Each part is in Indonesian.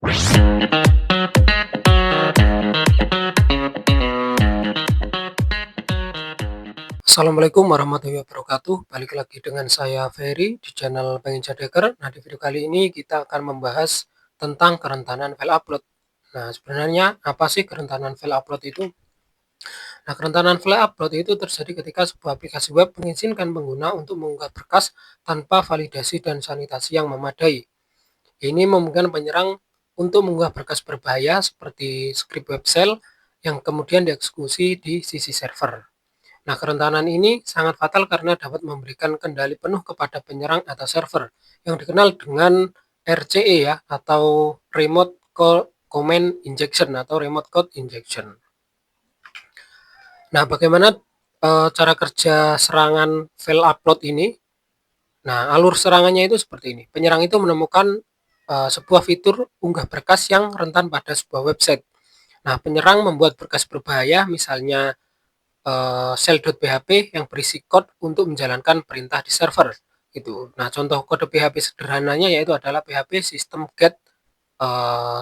Assalamualaikum warahmatullahi wabarakatuh. Balik lagi dengan saya Ferry di channel Pengen Jadi Hacker. Nah, di video kali ini kita akan membahas tentang kerentanan file upload. Nah, sebenarnya apa sih kerentanan file upload itu? Nah, kerentanan file upload itu terjadi ketika sebuah aplikasi web mengizinkan pengguna untuk mengunggah berkas tanpa validasi dan sanitasi yang memadai. Ini memungkinkan penyerang untuk mengunggah berkas berbahaya seperti script web shell yang kemudian dieksekusi di sisi server. Nah, kerentanan ini sangat fatal karena dapat memberikan kendali penuh kepada penyerang atau server yang dikenal dengan RCE ya, atau Remote Command Injection atau Remote Code Injection. Nah, bagaimana cara kerja serangan file upload ini? Nah, alur serangannya itu seperti ini. Penyerang itu menemukan sebuah fitur unggah berkas yang rentan pada sebuah website. Nah, penyerang membuat berkas berbahaya, misalnya shell.php yang berisi code untuk menjalankan perintah di server gitu. Nah, contoh kode PHP sederhananya yaitu adalah PHP system get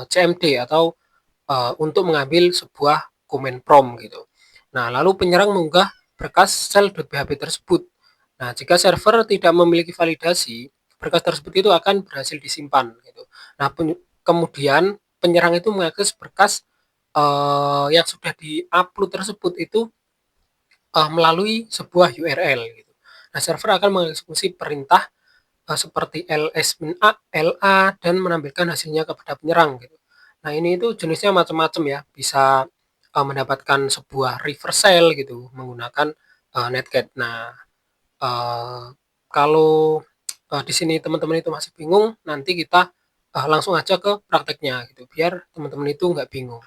CMD atau untuk mengambil sebuah command prompt gitu. Nah, lalu penyerang mengunggah berkas shell.php tersebut. Nah, jika server tidak memiliki validasi, berkas tersebut itu akan berhasil disimpan gitu. Nah, kemudian penyerang itu mengakses berkas yang sudah di-upload tersebut itu melalui sebuah URL gitu. Nah, server akan mengeksekusi perintah seperti ls-a, la dan menampilkan hasilnya kepada penyerang gitu. Nah, ini itu jenisnya macam-macam ya, bisa mendapatkan sebuah reverse shell gitu menggunakan netcat. Nah, kalau di sini teman-teman itu masih bingung, nanti kita langsung aja ke prakteknya gitu, biar teman-teman itu nggak bingung.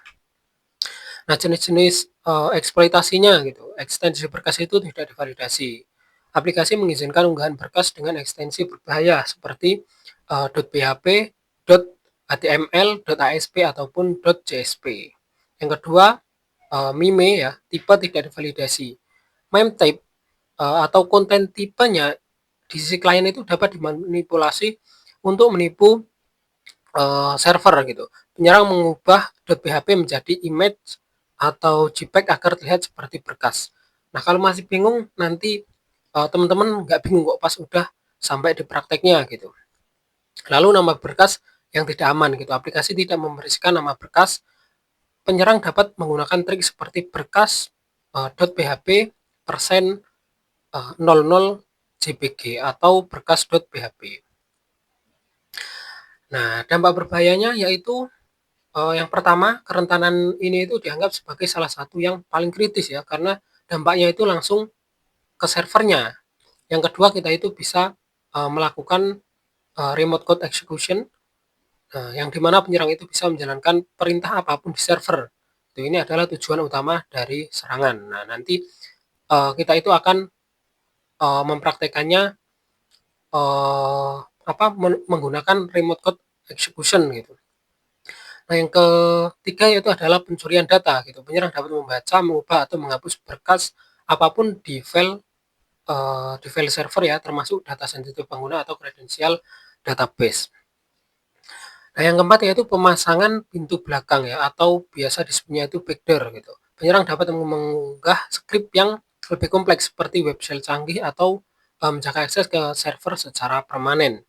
Nah, jenis-jenis eksploitasinya gitu. Ekstensi berkas itu tidak divalidasi. Aplikasi mengizinkan unggahan berkas dengan ekstensi berbahaya seperti .php, .html, .asp ataupun .jsp. Yang kedua, MIME ya, tipe tidak divalidasi. MIME type atau konten tipenya di sisi klien itu dapat dimanipulasi untuk menipu server gitu. Penyerang mengubah .php menjadi image atau JPEG agar terlihat seperti berkas. Nah, kalau masih bingung, nanti teman-teman nggak bingung kok pas udah sampai di prakteknya gitu. Lalu nama berkas yang tidak aman gitu. Aplikasi tidak memberisikan nama berkas. Penyerang dapat menggunakan trik seperti berkas .php persen 00 JPG atau berkas.php. Nah, dampak berbahayanya yaitu yang pertama, kerentanan ini itu dianggap sebagai salah satu yang paling kritis ya, karena dampaknya itu langsung ke servernya. Yang kedua, kita itu bisa melakukan remote code execution, yang dimana penyerang itu bisa menjalankan perintah apapun di server. Itu ini adalah tujuan utama dari serangan. Nah, nanti kita itu akan mempraktekannya menggunakan remote code execution gitu. Nah, yang ketiga yaitu adalah pencurian data gitu. Penyerang dapat membaca, mengubah atau menghapus berkas apapun di file server ya, termasuk data sensitif pengguna atau kredensial database. Nah, yang keempat yaitu pemasangan pintu belakang ya, atau biasa disebutnya itu backdoor gitu. Penyerang dapat mengunggah script yang lebih kompleks seperti web shell canggih atau menjaga akses ke server secara permanen.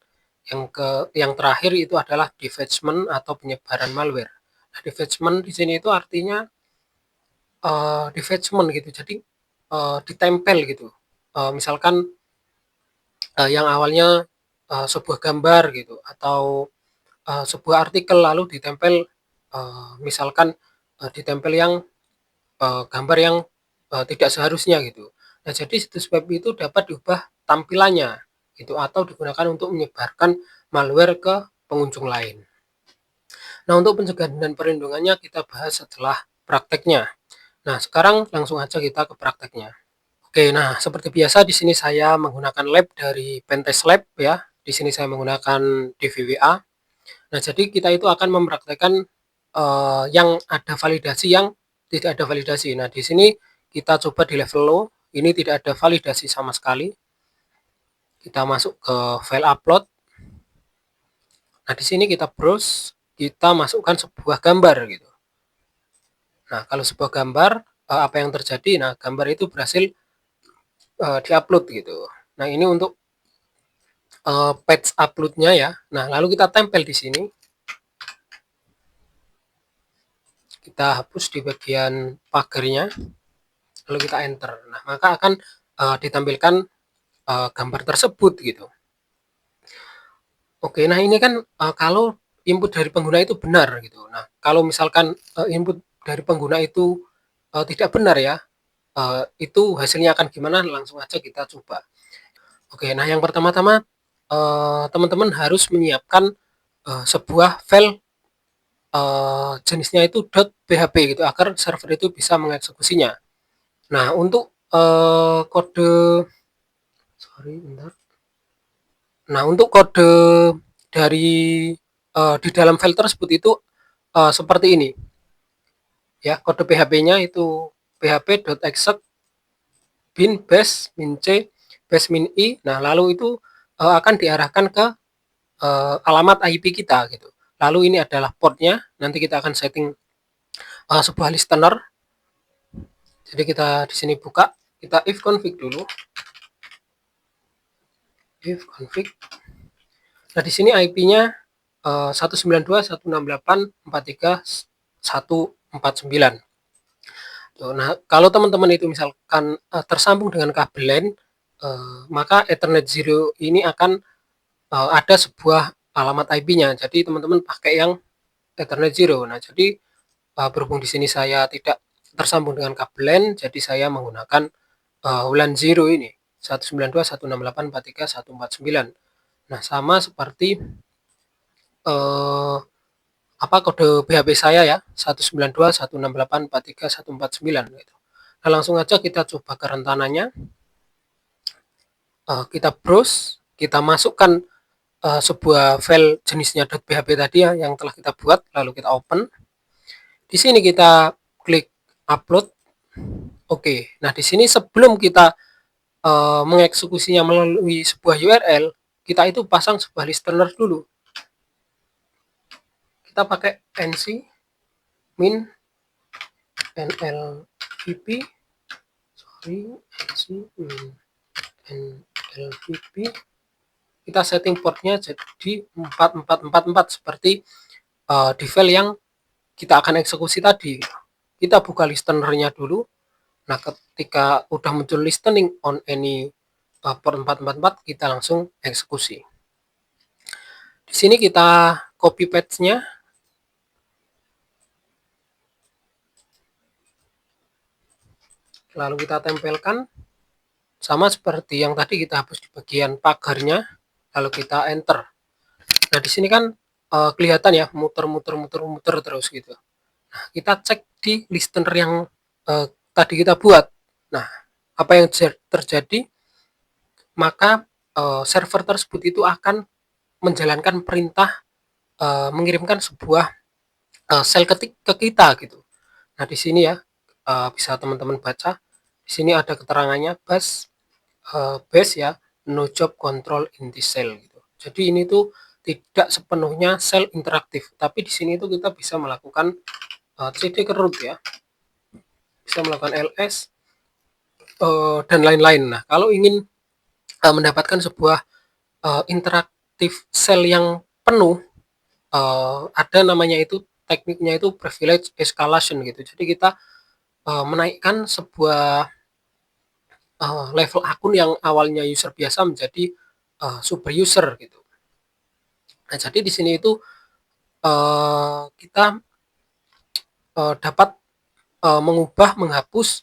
Yang terakhir itu adalah defacement atau penyebaran malware. Nah, defacement di sini itu artinya defacement gitu. Jadi ditempel gitu. Misalkan yang awalnya sebuah gambar gitu atau sebuah artikel lalu ditempel misalkan ditempel yang gambar yang tidak seharusnya gitu. Nah, jadi situs web itu dapat diubah tampilannya gitu atau digunakan untuk menyebarkan malware ke pengunjung lain. Nah, untuk pencegahan dan perlindungannya kita bahas setelah prakteknya. Nah, sekarang langsung aja kita ke prakteknya. Oke, nah seperti biasa di sini saya menggunakan lab dari Pentest Lab ya. Di sini saya menggunakan DVWA. Nah, jadi kita itu akan mempraktekkan yang ada validasi, yang tidak ada validasi. Nah, di sini kita coba di level low, ini tidak ada validasi sama sekali. Kita masuk ke file upload. Nah, di sini kita browse, kita masukkan sebuah gambar gitu. Nah, kalau sebuah gambar, apa yang terjadi? Nah, gambar itu berhasil diupload gitu. Nah, ini untuk page uploadnya ya. Nah, lalu kita tempel di sini. Kita hapus di bagian pagarnya, lalu kita enter. Nah, maka akan ditampilkan gambar tersebut gitu. Oke, nah ini kan kalau input dari pengguna itu benar gitu. Nah, kalau misalkan input dari pengguna itu tidak benar ya, itu hasilnya akan gimana? Langsung aja kita coba. Oke, nah yang pertama-tama teman-teman harus menyiapkan sebuah file jenisnya itu .php gitu agar server itu bisa mengeksekusinya. Nah, untuk kode sorry bentar. Nah, untuk kode dari di dalam file tersebut itu seperti ini. Ya, kode PHP-nya itu php.exec bin bash min c bash min i. Nah, lalu itu akan diarahkan ke alamat IP kita gitu. Lalu ini adalah portnya. Nanti kita akan setting sebuah listener. Jadi kita di sini buka, kita if config dulu. If config. Nah, di sini IP-nya 192.168.43.149. Nah, kalau teman-teman itu misalkan tersambung dengan kabel LAN, maka Ethernet Zero ini akan ada sebuah alamat IP-nya. Jadi teman-teman pakai yang Ethernet Zero. Nah, jadi berhubung di sini saya tidak tersambung dengan kabel LAN, jadi saya menggunakan WLAN Zero ini 192.168.43.149. Nah, sama seperti kode PHP saya ya 192.168.43.149 gitu. Nah, langsung aja kita coba kerentanannya. Kita browse, kita masukkan sebuah file jenisnya .php tadi ya yang telah kita buat, lalu kita open. Di sini kita klik upload. Oke, nah di sini sebelum kita mengeksekusinya melalui sebuah URL, kita itu pasang sebuah listener dulu. Kita pakai nc min nlvp nc min nlvp. Kita setting portnya jadi 4444 seperti di file yang kita akan eksekusi tadi. Kita buka listenernya dulu. Nah, ketika udah muncul listening on any port 444, kita langsung eksekusi. Di sini kita copy paste-nya. Lalu kita tempelkan. Sama seperti yang tadi kita hapus di bagian pagarnya, lalu kita enter. Nah, di sini kan kelihatan ya muter terus gitu. Nah, kita cek di listener yang tadi kita buat. Nah, apa yang terjadi? Maka server tersebut itu akan menjalankan perintah mengirimkan sebuah sel ketik ke kita gitu. Nah, di sini ya bisa teman-teman baca. Di sini ada keterangannya base ya, no job control in this cell gitu. Jadi ini tuh tidak sepenuhnya sel interaktif, tapi di sini tuh kita bisa melakukan cd ke root ya, bisa melakukan ls dan lain-lain. Nah, kalau ingin mendapatkan sebuah interaktif sel yang penuh, ada namanya itu tekniknya itu privilege escalation gitu. Jadi kita menaikkan sebuah level akun yang awalnya user biasa menjadi super user gitu. Nah, jadi di sini itu kita dapat mengubah, menghapus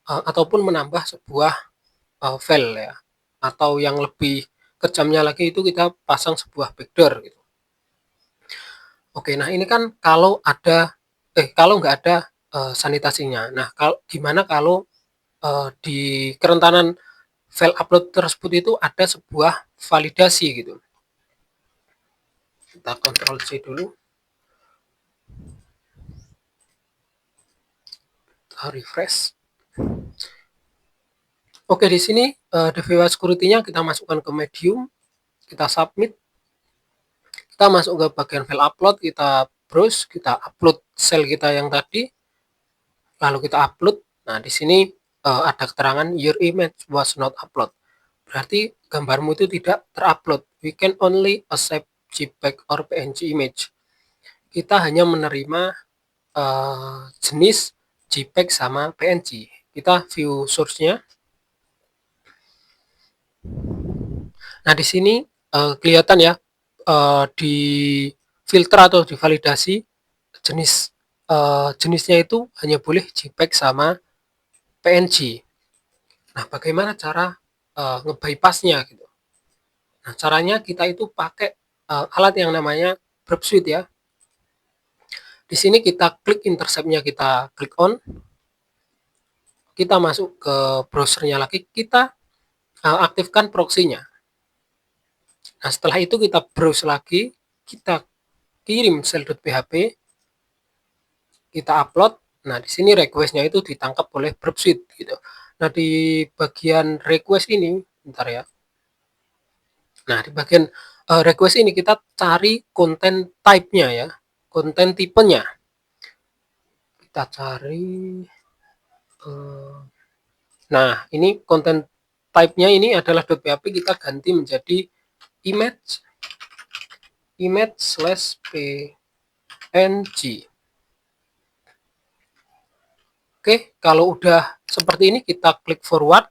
ataupun menambah sebuah file ya. Atau yang lebih kejamnya lagi itu kita pasang sebuah backdoor gitu. Oke, nah ini kan kalau nggak ada sanitasinya. Nah, gimana kalau di kerentanan file upload tersebut itu ada sebuah validasi gitu. Kita Ctrl C dulu. Kita refresh. Oke, di sini DVWA security-nya kita masukkan ke medium, kita submit. Kita masuk ke bagian file upload, kita browse, kita upload sel kita yang tadi, lalu kita upload. Nah, di sini ada keterangan your image was not upload. Berarti gambarmu itu tidak terupload. We can only accept JPEG or PNG image. Kita hanya menerima jenis JPEG sama PNG. Kita view source-nya. Nah, di sini kelihatan ya di filter atau divalidasi jenisnya itu hanya boleh JPEG sama PNG. Nah, bagaimana cara nge-bypassnya gitu? Nah, caranya kita itu pakai alat yang namanya Burp Suite ya. Di sini kita klik intercept-nya, kita klik on, kita masuk ke browsernya lagi, kita aktifkan proxy-nya. Nah, setelah itu kita browse lagi, kita kirim sel.php, kita upload. Nah, di sini request-nya itu ditangkap oleh Burp Suite gitu. Nah, di bagian request ini, bentar ya. Nah, di bagian request ini kita cari konten type-nya ya, konten tipenya. Kita cari nah, ini konten type-nya ini adalah .php, kita ganti menjadi image slash png. Oke, kalau udah seperti ini kita klik forward,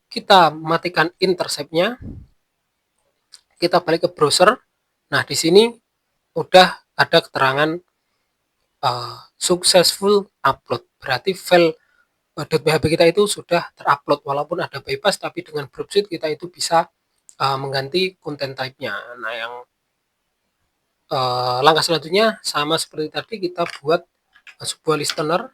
kita matikan intercept-nya, kita balik ke browser. Nah, di sini udah ada keterangan successful upload, berarti file .php kita itu sudah terupload, walaupun ada bypass, tapi dengan Burp Suite kita itu bisa mengganti konten type-nya. Nah, yang langkah selanjutnya sama seperti tadi, kita buat sebuah listener.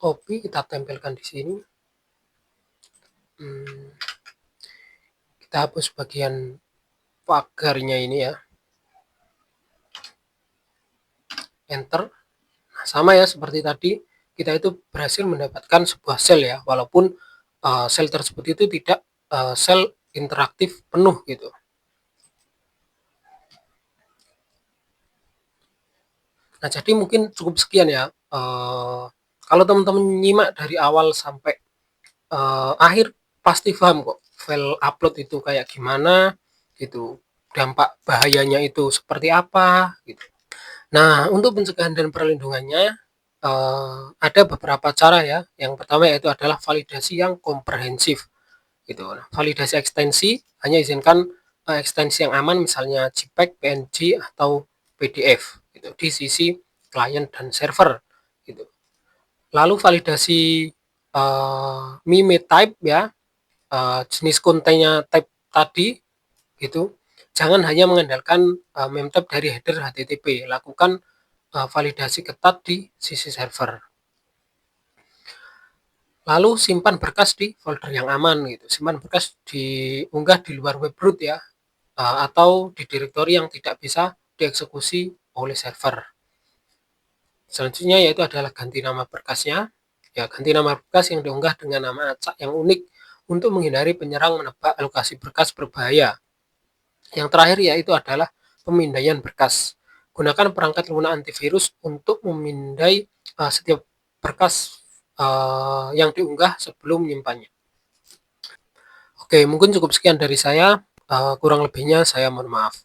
Copy, kita tempelkan di sini. Kita hapus bagian pagarnya ini ya. Enter. Nah, sama ya seperti tadi, kita itu berhasil mendapatkan sebuah sel ya, walaupun sel tersebut itu tidak sel interaktif penuh gitu. Nah, jadi mungkin cukup sekian ya. Kalau teman-teman nyimak dari awal sampai akhir, pasti paham kok file upload itu kayak gimana gitu, dampak bahayanya itu seperti apa gitu. Nah, untuk pencegahan dan perlindungannya ada beberapa cara ya. Yang pertama yaitu adalah validasi yang komprehensif gitu. Nah, validasi ekstensi hanya izinkan ekstensi yang aman, misalnya JPEG, PNG atau PDF gitu, di sisi klien dan server gitu. Lalu validasi MIME type ya, jenis kontennya type tadi gitu. Jangan hanya mengandalkan memtype dari header HTTP, lakukan validasi ketat di sisi server. Lalu simpan berkas di folder yang aman gitu. Simpan berkas diunggah di luar web root ya, atau di direktori yang tidak bisa dieksekusi oleh server. Selanjutnya yaitu adalah ganti nama berkasnya. Ya, ganti nama berkas yang diunggah dengan nama acak yang unik untuk menghindari penyerang menebak alokasi berkas berbahaya. Yang terakhir yaitu adalah pemindaian berkas. Gunakan perangkat lunak antivirus untuk memindai setiap berkas yang diunggah sebelum menyimpannya. Oke, mungkin cukup sekian dari saya. Kurang lebihnya saya mohon maaf.